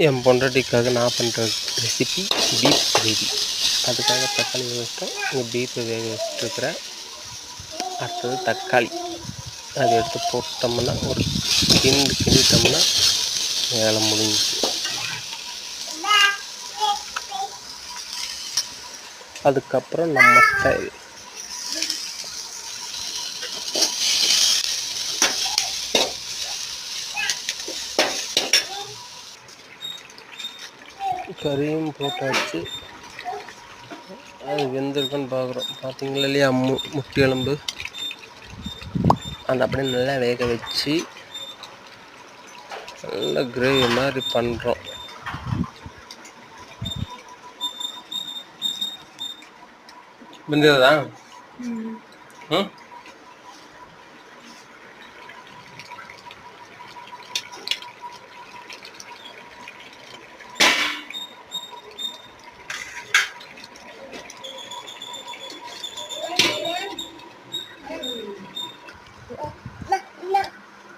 என் பொண்டாட்டிக்காக நான் பண்ணுற recipe beef gravy. அதுக்காக தக்காளி வேக வச்சிட்டோம். இங்கே பீஃபை வேக வச்சுட்டுருக்குறேன். அடுத்தது தக்காளி அதை எடுத்து போட்டோம்னா ஒரு கிண்டிட்டோம்னா வேலை முடிஞ்சிச்சு. அதுக்கப்புறம் நம்ம ஸ்டைல் கறியும் போட்டாச்சு. அது வெந்திருக்குன்னு பார்க்குறோம். பார்த்தீங்களா இல்லையா? முட்டி எலும்பு அந்த அப்படியே நல்லா வேக வச்சு நல்லா கிரேவி மாதிரி பண்ணுறோம். வெந்ததா?